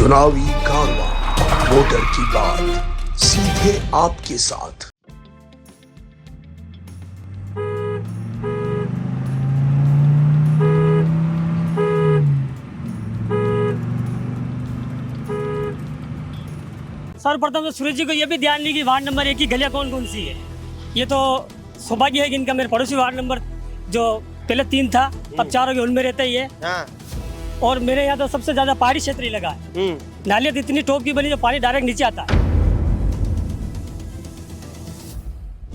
चुनावी कारवां, वोटर की बात, सीधे आपके साथ। सर्वप्रथम तो सूरज जी को यह भी ध्यान नहीं कि वार्ड नंबर 1 की गलियां कौन कौन सी है। ये तो सौभाग्य है कि इनका मेरे पड़ोसी वार्ड नंबर जो पहले 3 था अब 4 हो गए, उनमें रहता ही है। हाँ। और मेरे यहाँ तो सबसे ज्यादा पहाड़ी क्षेत्र ही लगा है। नालियाँ तो इतनी टॉप की बनी जो पानी डायरेक्ट नीचे आता है।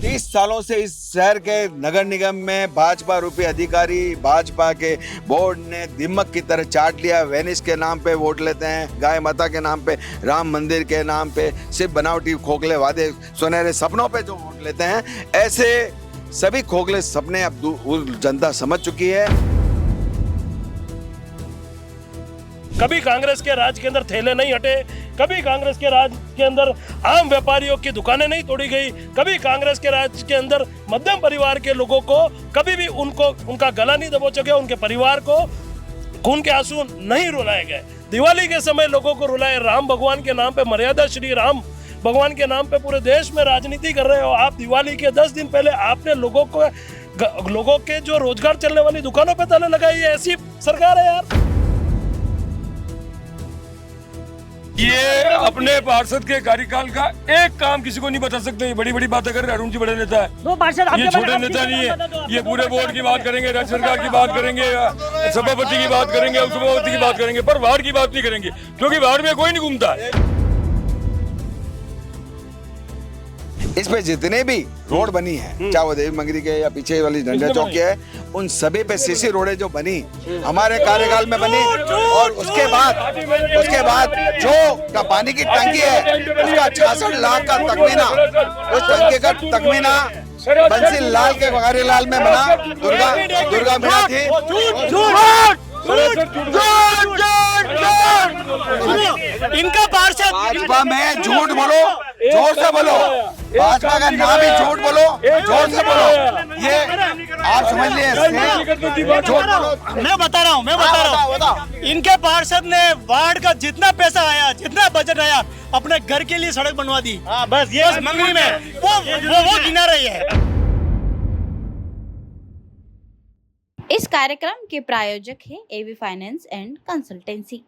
30 सालों से इस शहर के नगर निगम में भाजपा रूपी अधिकारी, भाजपा के बोर्ड ने दिमक की तरह चाट लिया। वेनिस के नाम पे वोट लेते हैं, गाय माता के नाम पे, राम मंदिर के नाम पे, सिर्फ बनावटी खोखले वादे, सुनहरे सपनों पे जो वोट लेते हैं, ऐसे सभी खोखले सपने अब जनता समझ चुकी है। कभी कांग्रेस के राज के अंदर थैले नहीं हटे, कभी कांग्रेस के राज के अंदर आम व्यापारियों की दुकानें नहीं तोड़ी गई, कभी कांग्रेस के राज के अंदर मध्यम परिवार के लोगों को कभी भी उनका गला नहीं दबोचा गया, उनके परिवार को खून के आंसू नहीं रुलाए गए। दिवाली के समय लोगों को रुलाए, राम भगवान के नाम पे, मर्यादा श्री राम भगवान के नाम पे पूरे देश में राजनीति कर रहे हो आप। दिवाली के 10 दिन पहले आपने लोगों के जो रोजगार चलने वाली दुकानों पे ताले लगाए। ये ऐसी सरकार है यार। ये अपने पार्षद के कार्यकाल का एक काम किसी को नहीं बता सकते। ये बड़ी बड़ी बातें कर रहे हैं। अरुण जी बड़े नेता है, ये छोटे नेता नहीं है। ये पूरे बोर्ड की बात करेंगे, राज्य सरकार की बात करेंगे, सभापति की बात करेंगे, उपसभापति की बात करेंगे, पर वार्ड की बात नहीं करेंगे, क्योंकि वार्ड में कोई नहीं घूमता है। इस पे जितने भी रोड बनी है, चाहे वो देवी मंगरी के या पीछे वाली डंडा चौक की है, उन सभी पे सीसी रोडें जो बनी हमारे कार्यकाल में बनी। और उसके बाद जो का पानी की टंकी है उसका 66 लाख का तखमीना, उस टंकी का तखमीना बंसी लाल के कार्यालय में बना। दुर्गा मीना थी। इनका पार्षद भाजपा में झूठ बोलो, जोर से बोलो, भाजपा का नाम ही झूठ बोलो, जोर से बोलो। ये आप समझ लिए, झूठ बोलो। मैं बता रहा हूँ। इनके पार्षद ने वार्ड का जितना पैसा आया, जितना बजट आया, अपने घर के लिए सड़क बनवा दी। बस ये मंगली में वो गिना रही है। इस कार्यक्रम के प्रायोजक है एवी फाइनेंस एंड कंसल्टेंसी।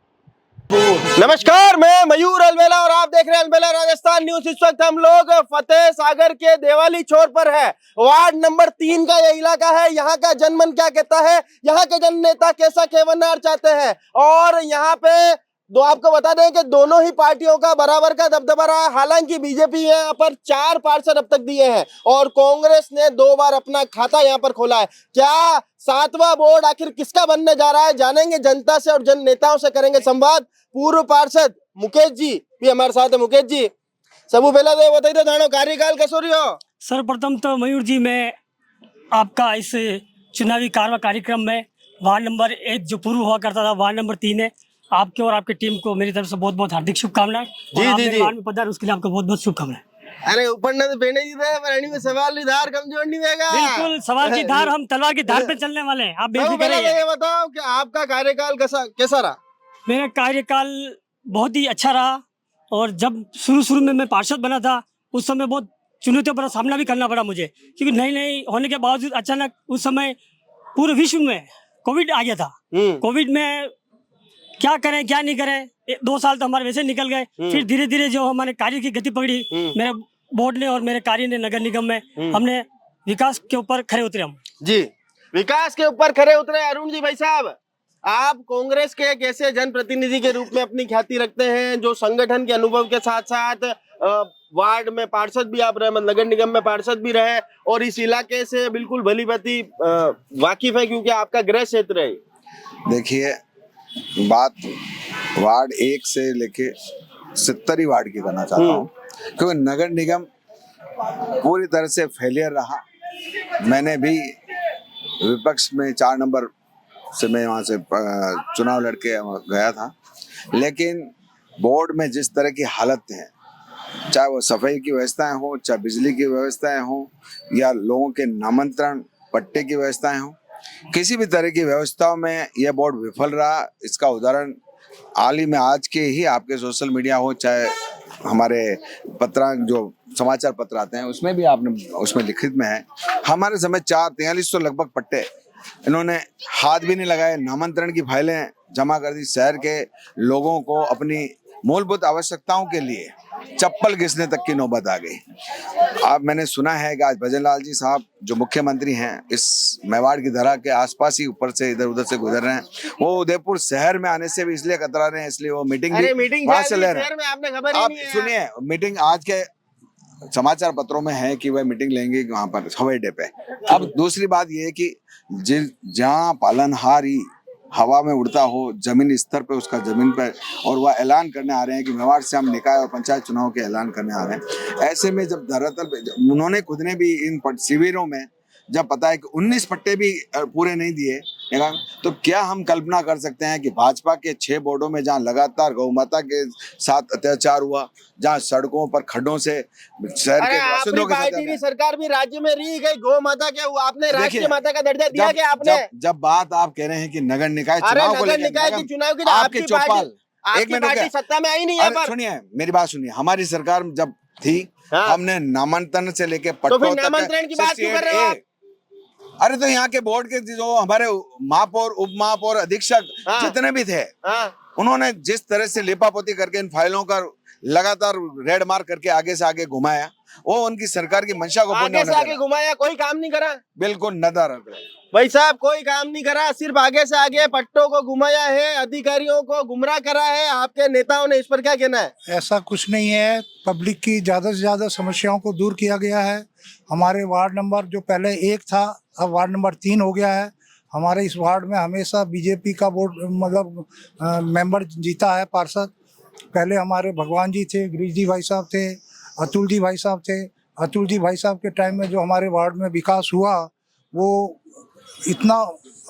नमस्कार, मैं मयूर अलवेला और आप देख रहे हैं अलवेला राजस्थान न्यूज। इस वक्त हम लोग फतेह सागर के देवाली छोर पर है। वार्ड नंबर 3 का यह इलाका है। यहाँ का जनमन क्या कहता है, यहाँ के जन नेता कैसा खेवनार चाहते हैं। और यहाँ पे आपको बता दें कि दोनों ही पार्टियों का बराबर का दबदबा रहा है। हालांकि बीजेपी यहाँ पर 4 पार्षद अब तक दिए हैं और कांग्रेस ने 2 बार अपना खाता यहाँ पर खोला है। क्या 7वां बोर्ड आखिर किसका बनने जा रहा है, जानेंगे जनता से और जन नेताओं से करेंगे संवाद। पूर्व पार्षद मुकेश जी भी हमारे साथ है। मुकेश जी, सबू पहला तो बताइए तो थानो कार्यकाल कैसो रहो। सर्वप्रथम तो मयूर जी, मैं आपका इस चुनावी कार्यक्रम में वार्ड नंबर 1 जो पूर्व हुआ करता था, वार्ड नंबर 3 है, आपके और आपकी टीम को मेरी तरफ से बहुत बहुत हार्दिक शुभकामनाएं। जी वार्ड में पधार, उसके लिए आपको बहुत बहुत शुभकामनाएं। अरे ऊपर ना तो बेने जी रहे, पर में सवाल की धार कमजोर नहीं रहेगा। बिल्कुल, सवाल की धार, हम तलवार की धार पे चलने वाले हैं, आप बेफिक्र रहिए। ये बताओ कि आपका कार्यकाल कैसा रहा। मेरा कार्यकाल बहुत ही अच्छा रहा। और जब शुरू में मैं पार्षद बना था, उस समय बहुत चुनौतियों पर सामना भी करना पड़ा मुझे, क्योंकि नई होने के बावजूद अचानक उस समय पूरे विश्व में कोविड आ गया था। कोविड में क्या करें क्या नहीं करें, 2 साल तो हमारे वैसे निकल गए। फिर धीरे धीरे जो हमारे कार्य की गति पकड़ी, मेरे बोर्ड ने और मेरे कार्य ने, नगर निगम में हमने विकास के ऊपर खड़े उतरे। हम जी विकास के ऊपर खड़े उतरे। अरुण जी भाई साहब, आप कांग्रेस के एक ऐसे जनप्रतिनिधि के रूप में अपनी ख्याति रखते हैं जो संगठन के अनुभव के साथ साथ वार्ड में पार्षद भी आप रहे, नगर निगम में पार्षद भी रहे और इस इलाके से बिल्कुल भली भांति वाकिफ है, क्योंकि आपका गृह क्षेत्र है। देखिए, बात वार्ड 1 से लेके 70 वार्ड की करना चाहता हूँ, क्योंकि नगर निगम पूरी तरह से फेलियर रहा। मैंने भी विपक्ष में 4 नंबर से मैं वहाँ से चुनाव लड़के गया था, लेकिन बोर्ड में जिस तरह की हालत है, चाहे वो सफाई की व्यवस्थाएं हो, चाहे बिजली की व्यवस्थाएं हो, या लोगों के नामांतरण पट्टे की व्यवस्थाएं हो, किसी भी तरह की व्यवस्थाओं में यह बोर्ड विफल रहा। इसका उदाहरण हाल ही में आज के ही आपके सोशल मीडिया हो चाहे हमारे पत्र जो समाचार पत्र आते हैं उसमें भी आपने उसमें लिखित में है, हमारे समय 4300 लगभग पट्टे इन्होंने हाथ भी नहीं लगाए, नामांतरण की फाइलें जमा कर दी। शहर के लोगों को अपनी मूलभूत आवश्यकताओं के लिए चप्पल घिसने तक की नौबत आ गई। अब मैंने सुना है कि आज भजनलाल जी साहब जो मुख्यमंत्री हैं इस मेवाड़ की धरा के आसपास ही ऊपर से इधर उधर से गुजर रहे हैं, वो उदयपुर शहर में आने से भी इसलिए कतरा रहे हैं, इसलिए वो मीटिंग वहां से ले रहे हैं। आपने खबर आप सुनिए, मीटिंग आज के समाचार पत्रों में है कि वह मीटिंग लेंगे वहां पर हवाई अड्डे पे। अब दूसरी बात यह है कि जहाँ पालनहार ही हवा में उड़ता हो जमीन स्तर पे उसका जमीन पर, और वह ऐलान करने आ रहे हैं कि मेवाड़ से हम निकाय और पंचायत चुनाव के ऐलान करने आ रहे हैं। ऐसे में जब धरातल पे उन्होंने खुद ने भी इन शिविरों में जब पता है कि 19 पट्टे भी पूरे नहीं दिए, तो क्या हम कल्पना कर सकते हैं कि भाजपा के 6 बोर्डों में जहां लगातार गौ माता के साथ अत्याचार हुआ, जहां सड़कों पर खड्डों से शहर के बासिंदों के साथ सरकार भी राज्य में रही गई गौ माता के, आपने राष्ट्रीय माता का दर्जा दिया कि आपने जब बात आप कह रहे हैं कि नगर निकाय चुनाव को लेकर आपकी चौपाल एक मिनट सत्ता में आई नहीं। सुनिए मेरी बात सुनिए, हमारी सरकार जब थी हमने नामांकन से लेके तो फिर नामांतरण की बात क्यों कर रहे हो? अरे तो यहाँ के बोर्ड के जो हमारे महापौर उप महापौर अधीक्षक जितने भी थे उन्होंने जिस तरह से लिपापोती करके इन फाइलों का लगातार रेड मार्क करके आगे से आगे घुमाया, वो उनकी सरकार की मंशा को आगे से आगे घुमाया, कोई काम नहीं करा। बिल्कुल नदार भाई साहब कोई काम नहीं करा, सिर्फ आगे से आगे पट्टों को घुमाया है, अधिकारियों को गुमराह करा है आपके नेताओं ने। इस पर क्या कहना है? ऐसा कुछ नहीं है, पब्लिक की ज्यादा से ज्यादा समस्याओं को दूर किया गया है। हमारे वार्ड नंबर जो पहले 1 था अब वार्ड नंबर 3 हो गया है। हमारे इस वार्ड में हमेशा बीजेपी का वोट मतलब मेंबर जीता है, पार्षद। पहले हमारे भगवान जी थे, गिरीश जी भाई साहब थे, अतुल जी भाई साहब थे। अतुल जी भाई साहब के टाइम में जो हमारे वार्ड में विकास हुआ वो इतना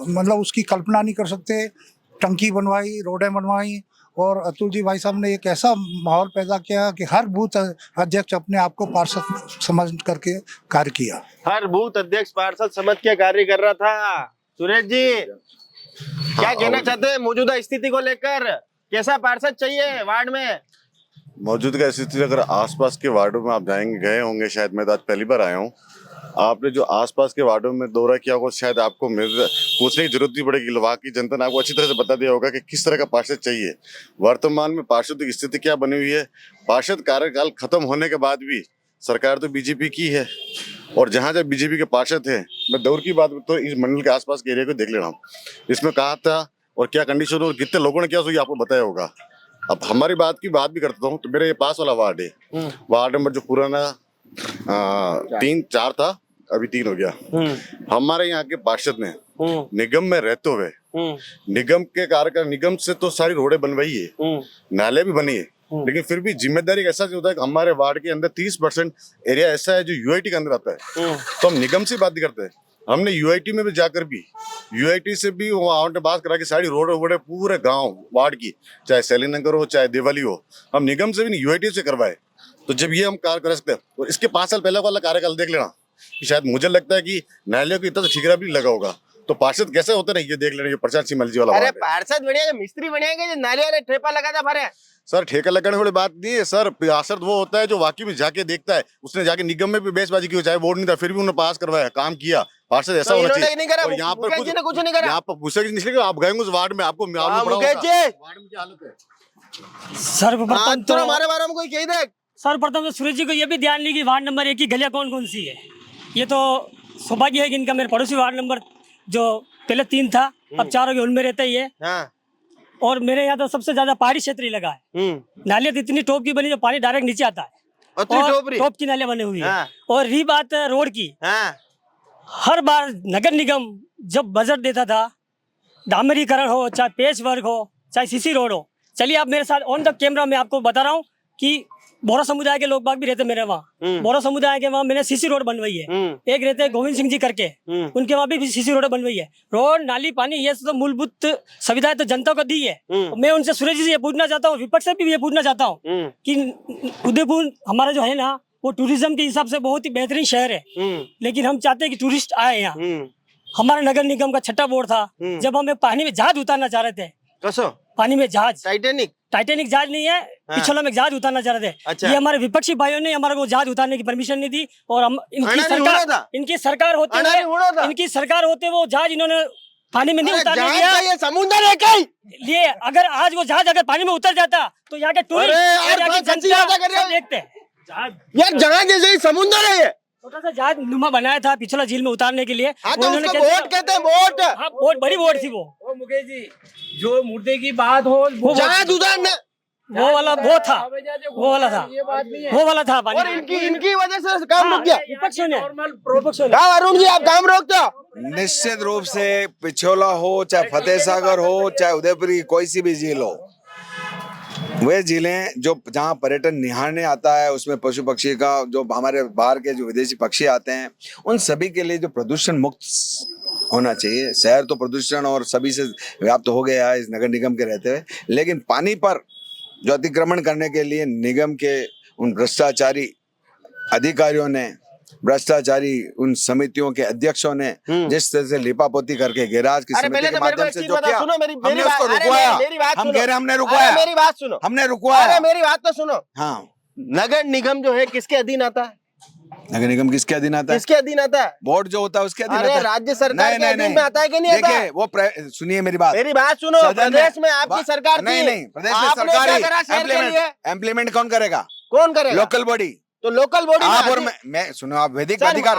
मतलब उसकी कल्पना नहीं कर सकते। टंकी बनवाई, रोडें बनवाई, और अतुल जी भाई साहब ने एक ऐसा माहौल पैदा किया कि हर बूथ अध्यक्ष अपने आप को पार्षद समझ करके कार्य किया। हर बूथ अध्यक्ष पार्षद समझ के कार्य कर रहा था। सुरेश जी क्या कहना चाहते हैं मौजूदा स्थिति को लेकर? कैसा पार्षद चाहिए वार्ड में? मौजूदा स्थिति अगर आसपास के वार्डों में आप जाएंगे, गए होंगे शायद, मैं तो आज पहली बार आया हूँ। आपने जो आसपास के वार्डों में दौरा किया होगा शायद आपको पूछने की जरूरत नहीं पड़ेगी। वहाँ की जनता ने आपको अच्छी तरह से बता दिया होगा कि किस तरह का पार्षद चाहिए। वर्तमान में पार्षद की स्थिति क्या बनी हुई है, पार्षद कार्यकाल खत्म होने के बाद भी सरकार तो बीजेपी की है, और जहाँ जब बीजेपी के पार्षद थे, मैं दौर की बात तो इस मंडल के आसपास के एरिया को देख लेना, इसमें कहा था और क्या कंडीशन और कितने लोगों ने क्या सोचा आपको बताया होगा। अब हमारी बात भी करता हूँ तो मेरा ये पास वाला वार्ड है, वार्ड नंबर जो पुराना 3-4 था अभी 3 हो गया। हमारे यहाँ के पार्षद ने निगम में रहते हुए निगम के कार्यकाल, निगम से तो सारी रोडें बनवाई है, नाले भी बनी है, लेकिन फिर भी जिम्मेदारी ऐसा होता है कि हमारे वार्ड के अंदर 30% एरिया ऐसा है जो यूआईटी के अंदर आता है, तो हम निगम से बात नहीं करते। हमने यूआईटी में भी जाकर भी यूआईटी से भी वहाँ बात करा कि सारी रोड वोड पूरे गांव वार्ड की, चाहे सैलीनगर हो चाहे देवाली हो, हम निगम से भी नहीं यूआईटी से करवाए। तो जब ये हम कार्य कर सकते हैं, और इसके 5 साल पहले वाला कार्यकाल देख लेना कि शायद मुझे लगता है कि न्यायालय को इतना ठीकरा भी लगा होगा। तो पार्षद कैसे होते नहीं ये देख लेना, ये प्रचार सिमल जी वाला। अरे पार्षद बढ़िया, मिस्त्री बढ़िया, नालिया ठेपा लगाता भरे। सर ठेका लगाने वाली बात नहीं है सर, पार्षद वो होता है जो वाकई में जाके देखता है। उसने जाके निगम में भी बेसबाजी की, चाहे बोर्ड नहीं था फिर भी उन्होंने पास करवाया, काम किया। पार्षद ऐसा होना चाहिए। और यहाँ पर कुछ नहीं करा, यहाँ पर पूछे नहीं, आप गए उस वार्ड में, आपको वार्ड में क्या हालत है। सर्वप्रथम तो हमारे बारे में कोई कही दे। सर्वप्रथम तो सूरज जी को ये भी ध्यान नहीं कि वार्ड नंबर 1 की गलियां कौन कौन सी है। ये तो सौभाग्य है कि इनका मेरे पड़ोसी वार्ड नंबर जो पहले 3 था अब 4 हो गया, उनमें रहता ही है। और मेरे यहाँ तो सबसे ज्यादा पहाड़ी क्षेत्र ही लगा है। नालियाँ इतनी टॉप की बनी जो पानी डायरेक्ट नीचे आता है, और टॉप की नालियाँ बनी हुई है। और रही बात रोड की, हर बार नगर निगम जब बजट देता था, डामरीकरण हो चाहे पेच वर्क हो चाहे सीसी रोड हो, चलिए आप मेरे साथ ऑन द कैमरा में आपको बता रहा हूँ कि बोरा समुदाय के लोग बाग भी रहते मेरे वहाँ। बोरा समुदाय के वहाँ मैंने सीसी रोड बनवाई है। एक रहते गोविंद सिंह जी करके, उनके वहाँ भी सीसी रोड बनवाई है। रोड नाली पानी ये तो मूलभूत सुविधाएं तो जनता को दी है। मैं उनसे सूरज जी से ये पूछना चाहता हूँ, विपक्ष से भी ये पूछना चाहता हूँ कि उदयपुर हमारा जो है ना वो टूरिज्म के हिसाब से बहुत ही बेहतरीन शहर है, लेकिन हम चाहते हैं कि टूरिस्ट आए यहाँ। हमारा नगर निगम का 6ठा बोर्ड था, जब हम पानी में जहाज उतारना चाह रहे थे पानी में जहाज, टाइटैनिक जहाज नहीं है, पिछला में जहाज उतारना चाह रहे थे। अच्छा। ये हमारे विपक्षी भाइयों ने हमारे को जहाज उतारने की परमिशन नहीं दी, और हम इनकी सरकार होते वो जहाज इन्होंने पानी में नहीं उतारने दिया। ये समुद्र है कहीं लिए अगर आज वो जहाज अगर पानी में उतर जाता तो यहाँ के टूरिस्ट देखते हैं। यार जहाज जैसे समुद्र है ये, छोटा सा जहाज नुमा बनाया था पिछला झील में उतारने के लिए। तो उसको बोट कहते हैं, बोट। हाँ, बोट बड़ी बोट थी वो मुकेश जी, जो मुर्दे की बात हो वो जहाज उतारने वो वाला था पानी। और इनकी वजह से काम रुक गया। विपक्षियों ने अरुण जी आप काम रोकते हो? निश्चित रूप से पिछोला हो, चाहे फतेह सागर हो, चाहे उदयपुरी कोई सी भी झील हो, वे झीलें जो जहाँ पर्यटन निहारने आता है, उसमें पशु पक्षी का जो हमारे बाहर के जो विदेशी पक्षी आते हैं, उन सभी के लिए जो प्रदूषण मुक्त होना चाहिए। शहर तो प्रदूषण और सभी से व्याप्त हो गया है इस नगर निगम के रहते हुए, लेकिन पानी पर जो अतिक्रमण करने के लिए निगम के उन भ्रष्टाचारी अधिकारियों ने, भ्रष्टाचारी उन समितियों के अध्यक्षों ने जिस तरह से लिपापोती करके गैराज की समिति के माध्यम से जो किया, हमने उसको रुकवाया। हम कह रहे हमने रुकवाया, मेरी बात सुनो, हमने रुकवाया। मेरी बात तो सुनो। हाँ, नगर निगम जो है किसके अधीन आता है? नगर निगम किसके अधीन आता है? किसके अधीन आता है? बोर्ड जो होता है उसके अधीन आता है। राज्य सरकार के अधीन में आता है कि नहीं आता? देखिए वो सुनिए मेरी बात सुनो। प्रदेश में आपकी सरकार थी। नहीं, प्रदेश में सरकार इम्प्लीमेंट कौन करेगा? Local body. तो लोकल बॉडी आप और मैं सुनो, आप वैदिक अधिकार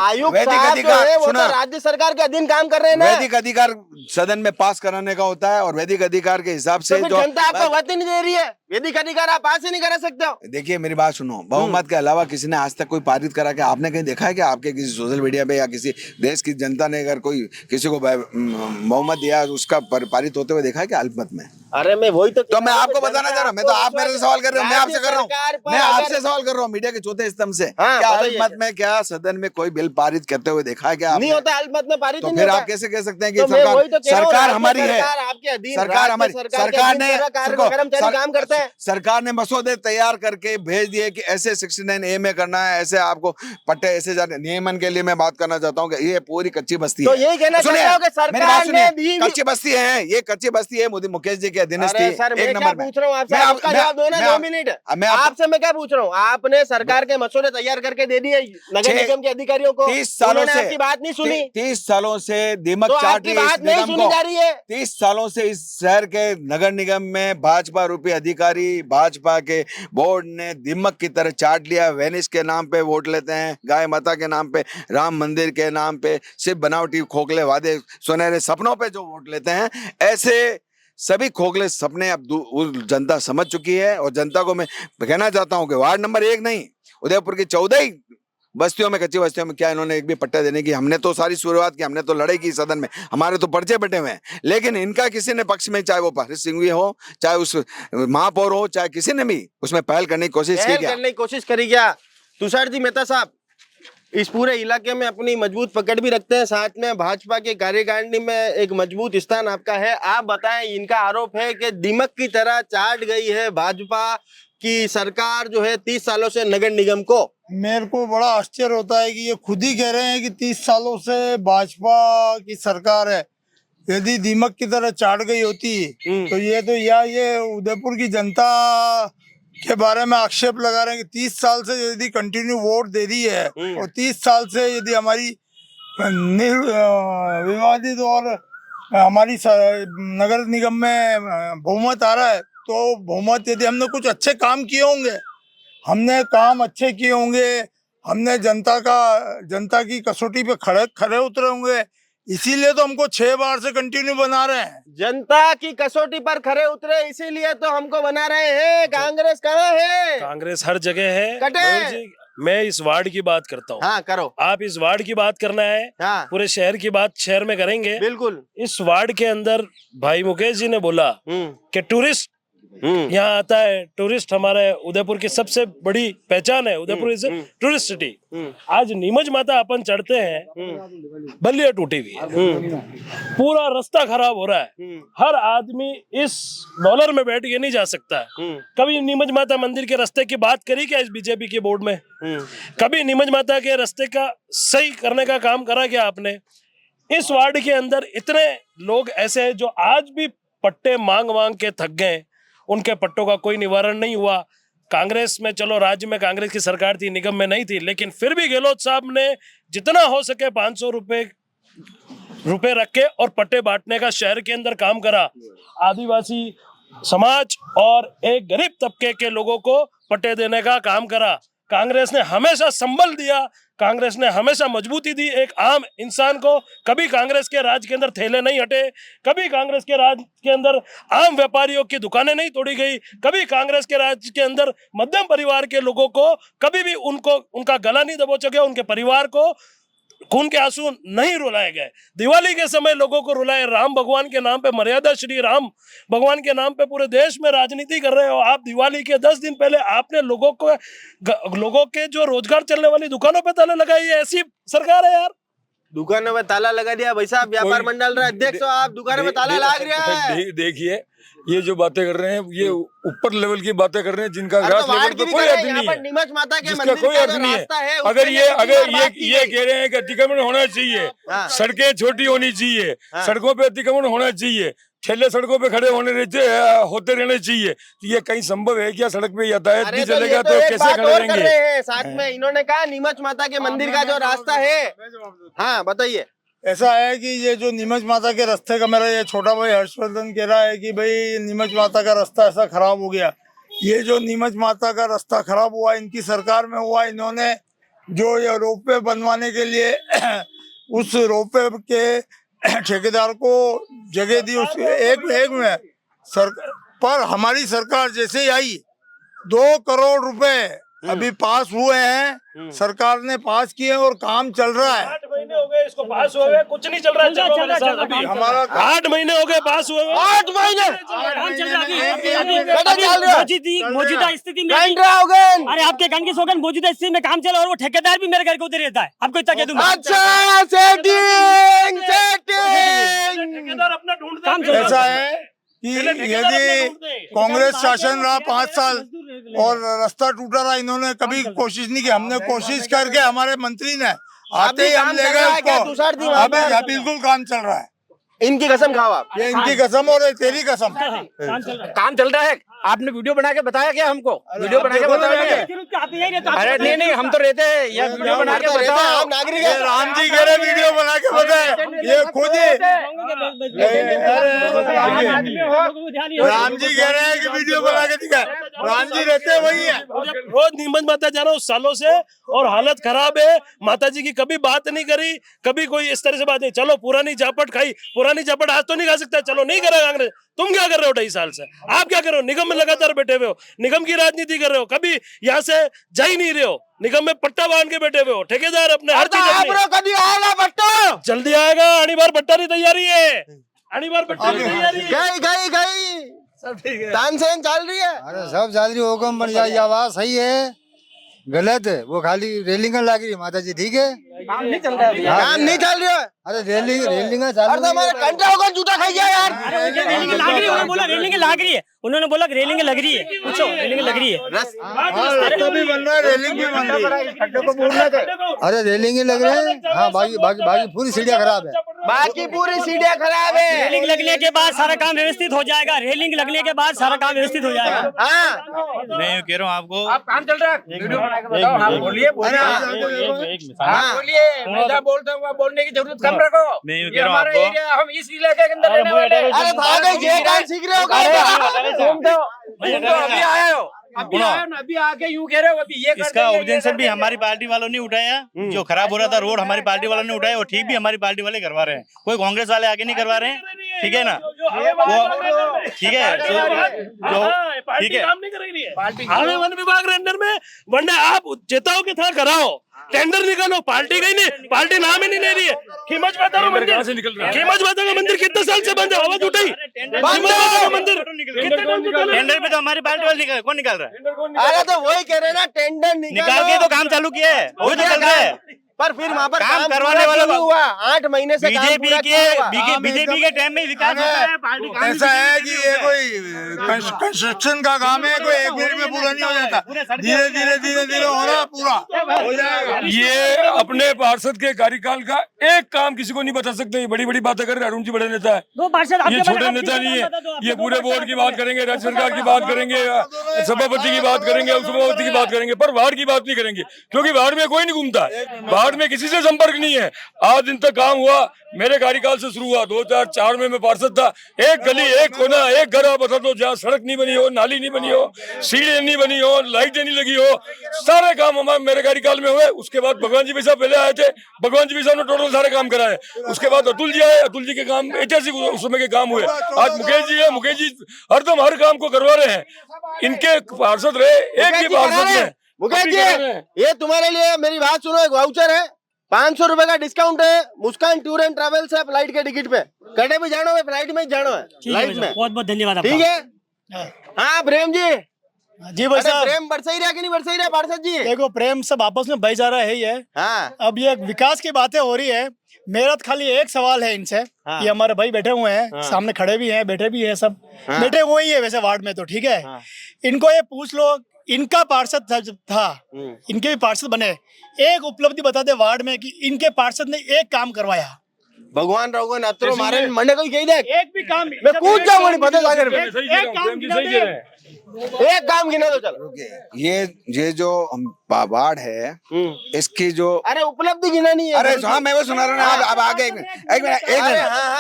सुनो, राज्य सरकार के अधीन काम कर रहे हैं ना। वैदिक अधिकार सदन में पास कराने का होता है, और वैदिक अधिकार के हिसाब से जो जनता आपको वोट नहीं दे रही है, वैदिक अधिकार आप पास ही नहीं करा सकते हो। देखिए मेरी बात सुनो, बहुमत के अलावा किसी ने आज तक कोई पारित करा के आपने कहीं देखा है कि आपके किसी सोशल मीडिया पे या किसी देश की जनता ने अगर कोई किसी को बहुमत दिया उसका पारित होते हुए देखा है कि अल्पमत में? अरे मैं वही तो मैं आपको बताना चाह रहा हूँ। मैं तो आप मेरे से सवाल कर रहे हो, मैं आपसे कर रहा हूँ, मैं आपसे सवाल कर रहा हूँ मीडिया के चौथे स्तंभ से। क्या अल्पमत में, क्या सदन में कोई बिल पारित करते हुए देखा है? क्या नहीं होता अल्पमत में पारित? तो फिर आप कैसे कह सकते हैं कि सरकार हमारी है? सरकार हमारी, सरकार ने मसौदे तैयार करके भेज दिए कि ऐसे 69A में करना है, ऐसे आपको पट्टे ऐसे जाने। नियमन के लिए मैं बात करना चाहता हूँ कि ये पूरी कच्ची बस्ती है। यही कहना चाहता हूं कि सरकार ने दी कच्ची बस्ती है, ये कच्ची बस्ती है। मोदी मुकेश जी के अधीनस्थ थी। एक नंबर में पूछ रहा हूँ आपसे, आपका जवाब दो ना 2 मिनट। आपसे मैं क्या पूछ रहा हूँ, आपने सरकार के मसौदे तैयार करके दे दिए नगर निगम के अधिकारियों को। 30 सालों से आपकी बात नहीं सुनी। 30 सालों से दीमक चाट रही है इस निगम को। 30 सालों से इस शहर के नगर निगम में भाजपा रूपी अधिकारी, भाजपा के बोर्ड ने दीमक की तरह चाट लिया। वेनिस के नाम पे वोट लेते हैं, गाय माता के नाम पे, राम मंदिर के नाम पे, सिर्फ बनावटी खोखले वादे सुनहरे सपनों पे जो वोट लेते हैं, ऐसे सभी खोखले सपने अब जनता समझ चुकी है। और जनता को मैं कहना चाहता हूं कि वार्ड नंबर 1 नहीं, उदयपुर की 14 ही बस्तियों में, कच्ची बस्तियों में क्या इन्होंने एक भी पट्टा देने की? हमने तो सारी शुरुआत की, हमने तो लड़ाई की सदन में, हमारे तो पर्चे बटे हुए हैं, लेकिन इनका किसी ने पक्ष में, चाहे वो हरीश सिंघवी हो, चाहे उस महापौर हो, चाहे किसी ने भी उसमें पहल करने की कोशिश की क्या? तुषार जी मेहता साहब इस पूरे इलाके में अपनी मजबूत पकड़ भी रखते हैं, साथ में भाजपा के कार्यकारिणी में एक मजबूत स्थान आपका है। आप बताएं, इनका आरोप है कि दीमक की तरह चाट गई है भाजपा की सरकार जो है 30 सालों से नगर निगम को। मेरे को बड़ा आश्चर्य होता है कि ये खुद ही कह रहे हैं कि 30 सालों से भाजपा की सरकार है। यदि दीमक की तरह चाट गई होती तो ये उदयपुर की जनता के बारे में आक्षेप लगा रहे हैं कि 30 साल से यदि कंटिन्यू वोट दे रही है और 30 साल से यदि हमारी विवादित और हमारी नगर निगम में बहुमत आ रहा है, तो बहुमत यदि हमने कुछ अच्छे काम किए होंगे, हमने काम अच्छे किए होंगे, हमने जनता की कसौटी पे खरे उतरे होंगे, इसीलिए तो हमको 6 बार से कंटिन्यू बना रहे हैं। जनता की कसौटी पर खरे उतरे इसीलिए तो हमको बना रहे हैं। कांग्रेस कहाँ है? कांग्रेस हर जगह है। मैं इस वार्ड की बात करता हूँ। हाँ करो। आप इस वार्ड की बात करना है। हाँ। पूरे शहर की बात शहर में करेंगे। बिल्कुल। इस वार्ड के अंदर भाई मुकेश जी ने बोला कि टूरिस्ट यहाँ आता है। टूरिस्ट हमारे उदयपुर की सबसे बड़ी पहचान है। Udaipur is tourist city. आज नीमच माता अपन चढ़ते हैं, बल्लियां टूटी हुई है, पूरा रास्ता खराब हो रहा है। हर आदमी इस डॉलर में बैठ के नहीं जा सकता है। कभी नीमच माता मंदिर के रास्ते की बात करी क्या इस बीजेपी के बोर्ड में? कभी नीमच माता के रास्ते का सही करने का काम करा क्या आपने? इस वार्ड के अंदर इतने लोग ऐसे हैं जो आज भी पट्टे मांग मांग के थक गए, उनके पट्टों का कोई निवारण नहीं हुआ। कांग्रेस में, चलो राज्य में कांग्रेस की सरकार थी, निगम में नहीं थी, लेकिन फिर भी गहलोत साहब ने जितना हो सके 500 रुपए रख के और पट्टे बांटने का शहर के अंदर काम करा। आदिवासी समाज और एक गरीब तबके के लोगों को पट्टे देने का काम करा। कांग्रेस ने हमेशा संबल दिया, कांग्रेस ने हमेशा मजबूती दी एक आम इंसान को। कभी कांग्रेस के राज के अंदर थैले नहीं हटे, कभी कांग्रेस के राज के अंदर आम व्यापारियों की दुकानें नहीं तोड़ी गई, कभी कांग्रेस के राज के अंदर मध्यम परिवार के लोगों को कभी भी उनका गला नहीं दबोचा गया, उनके परिवार को खून के आंसू नहीं रुलाए गए। दिवाली के समय लोगों को रुलाए, राम भगवान के नाम पे, मर्यादा श्री राम भगवान के नाम पे पूरे देश में राजनीति कर रहे हो आप। दिवाली के 10 दिन पहले आपने लोगों के जो रोजगार चलने वाली दुकानों पे ताले लगाए। ये ऐसी सरकार है यार, दुकानों में ताला लगा दिया भाई साहब। व्यापार मंडल रहे अध्यक्ष हो आप, दुकानों में ताला लग रहा है। देखिए ये जो बातें कर रहे हैं ये ऊपर लेवल की बातें कर रहे हैं, जिनका ग्रास लेवल पे कोई अर्थ नहीं है, नीमच माता के जिसका मंदिर कोई अर्थ नहीं है। अगर ये कह रहे हैं कि अतिक्रमण होना चाहिए, सड़कें छोटी होनी चाहिए, सड़कों पे अतिक्रमण होना चाहिए, ठेले सड़कों पे खड़े होते रहने चाहिए, तो ये कहीं संभव है क्या? सड़क पे यातायात नहीं चलेगा तो कैसे खड़े रहेंगे? साथ में इन्होंने कहा नीमच माता के मंदिर का जो रास्ता है, हाँ बताइए। ऐसा है कि ये जो नीमच माता के रास्ते का, मेरा ये छोटा भाई हर्षवर्धन कह रहा है कि भाई नीमच माता का रास्ता ऐसा खराब हो गया। ये जो नीमच माता का रास्ता खराब हुआ इनकी सरकार में हुआ। इन्होंने जो ये रोपवे बनवाने के लिए उस रोपवे के ठेकेदार को जगह दी, उस एक में पर हमारी सरकार जैसे ही आई 2 करोड़ रुपए अभी पास हुए हैं, सरकार ने पास किए और काम चल रहा है। 8 महीने हो गए इसको पास हुए, कुछ नहीं चल रहा है। अभी हमारा 8 महीने हो गए पास हुए, 8 महीने मौजूदा स्थिति में अरे आपके कान की सौगंध, मौजूदा स्थिति में काम चला और वो ठेकेदार भी मेरे घर के उधर रहता है। आपको इतना कह दूं। अच्छा सेटिंग ठेकेदार अपना ढूंढता काम चल रहा है। ऐसा है कि यदि कांग्रेस शासन रहा 5 साल और रास्ता टूटा रहा, इन्होंने कभी कोशिश नहीं की। हमने कोशिश करके हमारे मंत्री ने आते ही हम ले गए उसको। अभी बिल्कुल काम चल रहा है। इनकी कसम खाओ आप, ये इनकी कसम और तेरी कसम। काम चल रहा है। आपने वीडियो बना के बताया क्या हमको? वीडियो बना के बताया क्या? अरे नहीं हम तो रहते हैं, ये वीडियो बना के बताओ। आप नागरिक है। राम जी कह रहे वीडियो बना के बताए, ये खुद ही राम जी कह रहे हैं कि वीडियो बना के दिखाए। राम जी रहते वही है। रोज नीमच माता जा रहा हूँ सालों से और हालत खराब है। माता जी की कभी बात नहीं करी, कभी कोई इस तरह से बात नहीं। चलो पुरानी चापट खाई, पुरानी चापट आज तो नहीं खा सकता, चलो नहीं करेगा कांग्रेस। तुम क्या कर रहे हो 2.5 साल से? आप क्या कर रहे हो? निगम में लगातार बैठे हुए हो, निगम की राजनीति कर रहे हो, कभी यहाँ से जा ही नहीं रहे हो। निगम में पट्टा बांध के बैठे हुए हो, ठेकेदार अपने हर चीज जल्दी आएगा। आनी बार पट्टा की तैयारी है, आनी बार पट्टा की तैयारी है। गई तानसेन चल रही है। अरे सब चल रही, हुक्म बन जाए। आवाज सही है, गलत है वो, खाली रेलिंग लग रही है। माता जी ठीक है, काम नहीं चल रहा है। काम नहीं चल रही है। अरे रेलिंग हमारे घंटा होगा जूता खाई गया यार। रेलिंग लाग रही है, उन्होंने बोला रेलिंग लाग रही है, उन्होंने बोला रेलिंग लग रही है। पूछो रेलिंग लग रही है। रास्ता भी बन रहा है, रेलिंग भी बन रही है। अरे रेलिंग ही लग रहे हैं। हाँ बाकी पूरी सीढ़ियाँ खराब है। बाकी पूरी सीढ़ियाँ खराब है। रेलिंग लगने के बाद सारा काम व्यवस्थित हो जाएगा। रेलिंग लगने के बाद सारा काम व्यवस्थित हो जाएगा। हाँ मैं कह रहा हूँ आपको, आप काम चल रहा है, वीडियो बना के बताओ। हाँ बोलिए मैं जहाँ बोलता हूँ वहाँ बोलने की जरूरत कम रखो। मैं यूँ ये कह रहा हूँ हमारा आपको, एरिया, हम इस इलाके के अंदर रहने वाले हैं। अरे भागो, ये काम सीख रहे हो क्या? तुम तो अभी आए हो, अभी आए हो ना, अभी आके यूँ कह रहे हो अभी ये कर इसका देंगे, ऑब्जेक्शन भी हमारी पार्टी वालों ने उठाया। जो खराब हो रहा था रोड हमारी पार्टी वालों ने उठाया, और ठीक भी हमारी पार्टी वाले करवा रहे हैं, कोई कांग्रेस वाले आगे नहीं करवा रहे हैं। ठीक है ना, वो ठीक है, जो ठीक है। काम नहीं करेगी है हमें वन विभाग के अंदर में, वरना आप चेताओ के था कराओ, टेंडर निकालो। पार्टी गई नहीं, पार्टी नाम ही नहीं ले रही है। खीमच माता का मंदिर, खीमच माता का मंदिर कितने साल से बंद है? आवाज उठाई मंदिर टेंडर पे तो हमारी पार्टी वाले कौन निकाल रहा है? अरे तो वही कह रहे ना, टेंडर निकाल के तो काम चालू किया है, वही तो चल रहा है। पर फिर वहाँ पर काम काम करवाने पूरा वाला क्यों नहीं हुआ? 8 महीने से काम बीजेपी पूरा के क्यों हुआ? बीजेपी के टाइम में विकास होता है, पार्टी काम ऐसा है कि ये कोई कंस्ट्रक्शन का काम है, कोई 1 मिनट में पूरा नहीं हो जाता, धीरे धीरे हो रहा, पूरा हो जाएगा। ये अपने पार्षद के कार्यकाल का एक काम किसी को नहीं बता सकते। ये बड़ी बड़ी बातें कर रहे हैं। अरुण जी बड़े नेता है, 2 पार्षद ये छोटे नेता नहीं है। ये पूरे बोर्ड की बात करेंगे, राज्य सरकार की बात करेंगे, सभापति की बात करेंगे, उपसभापति की बात करेंगे, पर वार्ड की बात नहीं करेंगे, क्योंकि वार्ड में कोई नहीं घूमता है, वार्ड में किसी से संपर्क नहीं है। आज दिन तक काम हुआ, मेरे कार्यकाल से शुरू हुआ, 2004 में मैं पार्षद था। एक गली, एक कोना, एक घर आप बता दो जहाँ सड़क नहीं बनी हो, नाली नहीं बनी हो, सीढ़ी नहीं बनी हो, लाइटें नहीं लगी हो, सारे काम हमारे मेरे कार्यकाल में हुए। उसके बाद भगवान जी भी साहब पहले आए थे, भगवान जी भी साहब ने टोटल सारे काम कराए। उसके बाद अतुल जी आए, अतुल जी के काम ऐतिहासिक उस समय के काम हुए। आज मुकेश जी है, मुकेश जी हरदम हर काम को करवा रहे हैं। इनके पार्षद रहे, एक ही पार्षद है। मुकेश जी, ये तुम्हारे लिए मेरी बात सुनो, एक वाउचर है, 500 रुपए का डिस्काउंट है मुस्कान टूर एंड ट्रेवल्स है फ्लाइट के टिकट पे। कटे भी जानो है, फ्लाइट में ही जानो है, फ्लाइट में। बहुत बहुत धन्यवाद। ठीक है। हाँ प्रेम जी, जी भाई साहब, प्रेम बरसा ही रहा कि नहीं बरसा ही रहा पार्षद जी? देखो प्रेम सब आपस में भाईचारा है ही है। हाँ। अब ये विकास की बातें हो रही है, मेरा तो खाली एक सवाल है इनसे। हाँ। ये हमारे भाई बैठे हुए हैं, सामने खड़े भी हैं, बैठे भी हैं, सब बैठे हुए ही है वैसे वार्ड में, तो ठीक है। इनको ये पूछ लो, इनका पार्षद था, इनके भी पार्षद बने, एक उपलब्धि बता दे वार्ड में कि इनके पार्षद ने एक काम करवाया। भगवान रघुन अतरो मारे मंडे कोई कही दे, एक भी काम मैं कूद जाऊंगा फतेह सागर में। एक काम गिना दे। एक काम गिना दो चलो। ये जो वार्ड है, इसकी जो अरे उपलब्धि गिना नहीं है। अरे हाँ, मैं वो सुना रहा हूँ। अब आगे एक मिनट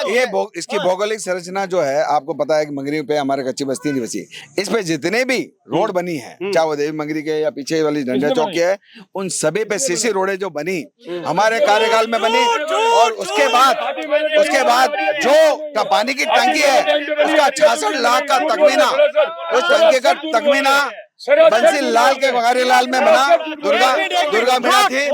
ये इसकी भौगोलिक संरचना जो है, आपको पता है कि मंगरी पे हमारे कच्ची बस्ती नहीं बसी। इस पे जितने भी रोड बनी है, चाहे वो देवी मंगरी के या पीछे वाली डंडा चौकी है, उन सभी पे सीसी रोडें जो बनी हमारे कार्यकाल में बनी। और उसके बाद जो पानी की टंकी है, उसका 66 लाख का तखमीना, उस टंकी का तखमीना बंसी लाल के बघारी लाल में बना। दुर्गा मैया थी।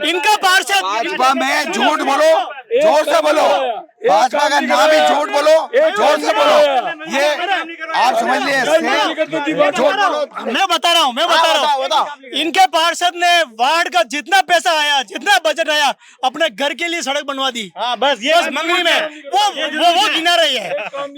इनका पार्षद भाजपा में झूठ बोलो, जोर से बोलो, भाजपा का नाम ही झूठ बोलो, जोर से बोलो। ये आप समझ लिए, मैं बता रहा हूँ। इनके पार्षद ने वार्ड का जितना पैसा आया, जितना बजट आया, अपने घर के लिए सड़क बनवा दी। बस ये मंगरी में वो गिना रही है,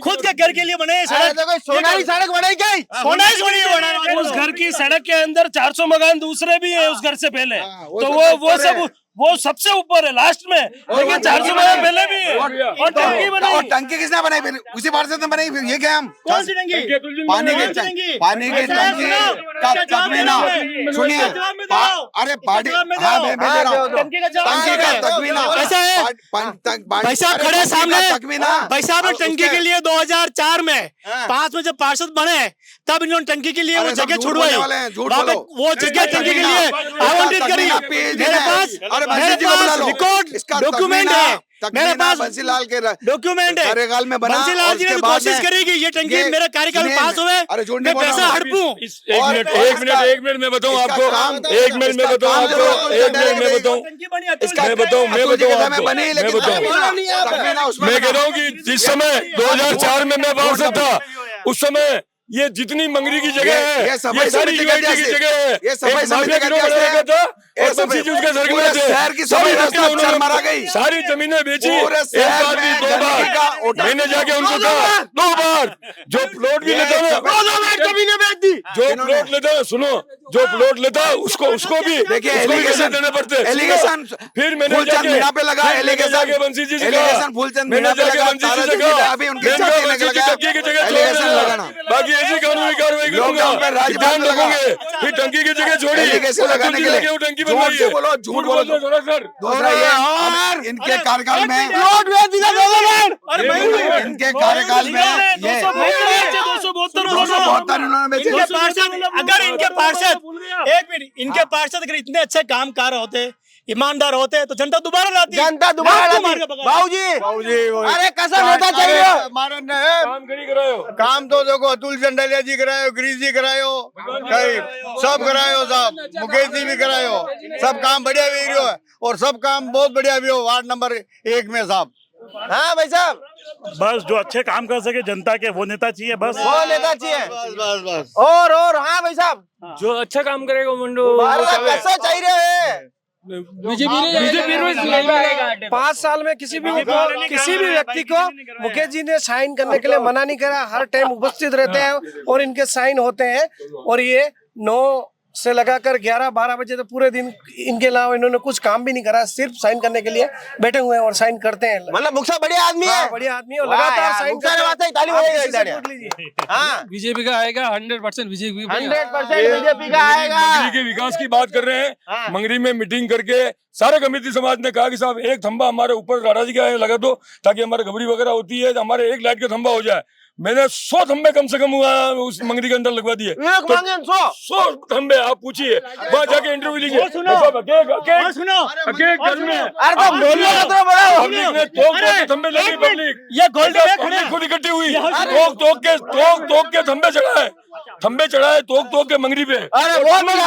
खुद के घर के लिए बने सड़क। सोनारी सड़क बनाई क्या? सोनारी बना उस घर की सड़क के अंदर 400 मकान दूसरे भी है उस घर से पहले, तो वो सबसे ऊपर है लास्ट में, लेकिन 400 मकान पहले भी है। और टंकी बनाई, और टंकी किसने बनाई? फिर उसी पार्षद ने बनाई। फिर ये क्या हम कौन सी टंकी? पानी की टंकी का तखमीना सुनिए। अरे पार्टी, हाँ मैं दे रहा हूँ, टंकी का तखमीना ऐसा है। भाई साहब खड़े सामने, भाई साहब ने टंकी के लिए 2004 में 5 में जब पार्षद बने, तब इन्होंने टंकी के लिए वो जगह छुड़वाई, वो जगह टंकी के लिए आवंटित करी। मेरे पास रिकॉर्ड डॉक्यूमेंट है, मेरे पास बंसीलाल के डॉक्यूमेंट है। कार्यकाल में बना। बंसीलाल जी ने कोशिश करी कि ये टंकी मेरे कार्यकाल में पास हुए, मैं पैसा हड़पूं। एक मिनट मैं बताऊं आपको, मैं कह रहा हूँ कि जिस समय 2004 में मैं पार्षद था, उस समय ये जितनी मंगरी की जगह है, ये सारी यूनिवर्सिटी की जगह है, ये सफाई समिति का था, और बंसी जी उसके सर्कल में थे। शहर की सफाई व्यवस्था मारा गई, सारी जमीनें बेची, एक बार भी 2 बार मैंने जाके उनको कहा, 2 बार जो प्लॉट भी लेता है, जमीनें बेच दी। जो प्लॉट लेता है, सुनो, जो प्लॉट लेता है उसको भी देखिए एलिगेशन देने पड़ते हैं। एलिगेशन फिर मैंने फूलचंद मीणा पे लगा, जाके बंसी जी से कहा, एलिगेशन फूलचंद मीणा पे लगा, अभी उनके टंकी की जगह एलिगेशन लगाना, बाकी ऐसी कानूनी कार्रवाई करूंगा, ध्यान रखोगे। फिर टंकी की जगह छोड़ी, एलिगेशन लगाने के लिए टंकी बनवाई है। झूठ बोलो सर। दूसरा ये और इनके कार्यकाल में इनके कार्यकाल में ये 272 इन्होंने बेचे। अगर इनके पार्षद, एक मिनट, इनके पार्षद अगर इतने अच्छे कामकार होते, ईमानदार होते, तो जनता दोबारा लाती। जनता दोबारा लाती। बाबूजी, अरे कसम होता चाहिए। काम करी करायो, काम तो देखो अतुल चंडालिया जी करायो, गिरीश जी करायो, सब करायो, साहब मुकेश जी भी करायो, सब काम बढ़िया भी रहो है, और सब काम बहुत बढ़िया भी हो वार्ड नंबर 1 में साहब। हाँ भाई साहब, बस जो अच्छे काम कर सके जनता के वो नेता चाहिए, बस वो नेता चाहिए। बस और हाँ भाई साहब, जो अच्छा काम करेगा मंडो कैसा चाहिए है? बीजेपी 5 साल में किसी भी व्यक्ति को मुकेश जी ने साइन करने के लिए मना नहीं करा, हर टाइम उपस्थित रहते हैं और इनके साइन होते हैं। और ये 9 से लगाकर 11-12 बजे तो पूरे दिन इनके अलावा इन्होंने कुछ काम भी नहीं करा, सिर्फ साइन करने के लिए बैठे हुए हैं और साइन करते हैं। मतलब मुखसा बढ़िया आदमी है, बढ़िया आदमी है, लगातार साइन बीजेपी का आएगा 100% बीजेपी 100% बीजेपी का आएगा। मंगरी के विकास की बात कर रहे हैं। मंगरी में मीटिंग करके सारे कमेटी समाज ने कहा कि साहब एक खंबा हमारे ऊपर राणा जी का लगा दो, ताकि हमारे घबरी वगैरह होती है तो हमारे एक लाइट का खंबा हो जाए। मैंने 100 खंबे कम से कम हुआ उस मंगरी के अंदर लगवा दिए। 100 खंबे आप पूछिए, वहाँ जाके इंटरव्यू लीजिए। घर में खंबे लगे, पब्लिक ये पब्लिक खुद इकट्ठी हुई, तोक के खंबे चढ़ाए तोक के मंगरी पे। अरे बहुत बढ़िया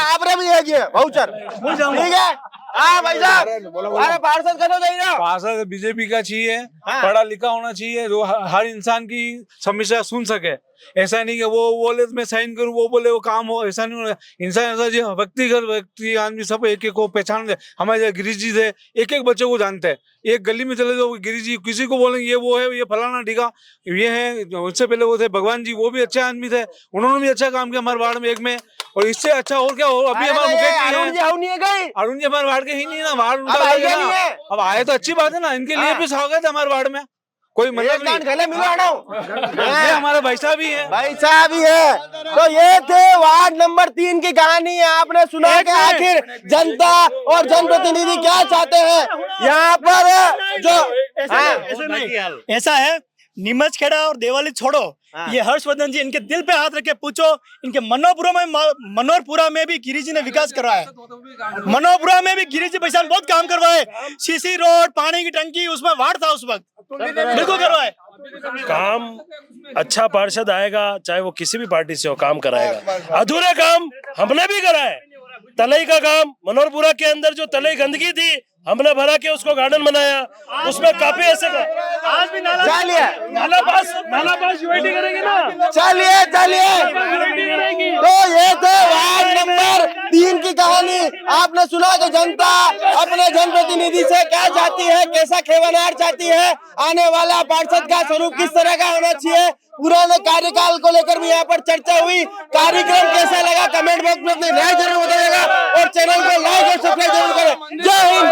आपने भी है वाउचर, ठीक है। हाँ भाई साहब, अरे पार्षद करो चाहिए, पार्षद बीजेपी का चाहिए, पढ़ा लिखा होना चाहिए, जो हर इंसान की समस्या सुन सके। ऐसा नहीं कि वो बोले मैं साइन करूं, वो बोले वो काम हो, ऐसा नहीं होना। इंसान ऐसा जो व्यक्ति आदमी सब एक एक को पहचान दे। हमारे गिरीश जी थे, एक एक बच्चे को जानते हैं। एक गली में चले जाओ गिरीश जी, किसी को बोलेंगे ये वो है, ये फलाना ढीका ये है। उससे पहले वो थे भगवान जी, वो भी अच्छे आदमी थे, उन्होंने भी अच्छा काम किया हमारे वार्ड में एक में। और इससे अच्छा और क्या हो, अभी हमारे अरुण जी हमारे वार्ड के ही नहीं ना, वार्ड उनका अब आए तो अच्छी बात है ना, इनके लिए भी स्वागत है हमारे वार्ड में, कोई मतलब नहीं। हमारे भाई साहब ही है, तो ये थे वार्ड नंबर 3 की कहानी। आपने सुना कि आखिर जनता और जनप्रतिनिधि क्या चाहते हैं यहाँ पर। जो ऐसा है, नीमच खेड़ा और देवाली छोड़ो, ये हर्षवर्धन जी इनके दिल पे हाथ रख के पूछो, इनके मनोरपुरा में भी गिरीश जी ने विकास करवाया है। मनोरपुरा में भी गिरीश जी पैसा बहुत काम करवाए, सीसी रोड, पानी की टंकी, उसमें वार्ड था उस वक्त, बिल्कुल करवाए काम। अच्छा पार्षद आएगा, चाहे वो किसी भी पार्टी से हो, काम कराएगा। अधूरे काम हमने भी कराए। तलई का काम, मनोरपुरा के अंदर जो तलई गंदगी थी हमने भरा के उसको गार्डन बनाया, उसमें काफी ऐसे आज भी नाला पास यूआईडी करेंगे ना। चलिए तो ये थे वार्ड नंबर 3 की कहानी। आपने सुना कि जनता अपने जनप्रतिनिधि से क्या चाहती है, कैसा खेवनार चाहती है, आने वाला पार्षद का स्वरूप किस तरह का होना चाहिए। पुराने कार्यकाल को लेकर भी यहाँ पर चर्चा हुई। कार्यक्रम कैसा लगा कमेंट बॉक्स में अपनी राय जरूर बताइएगा और चैनल को लाइक और सब्सक्राइब जरूर करें। जय हिंद।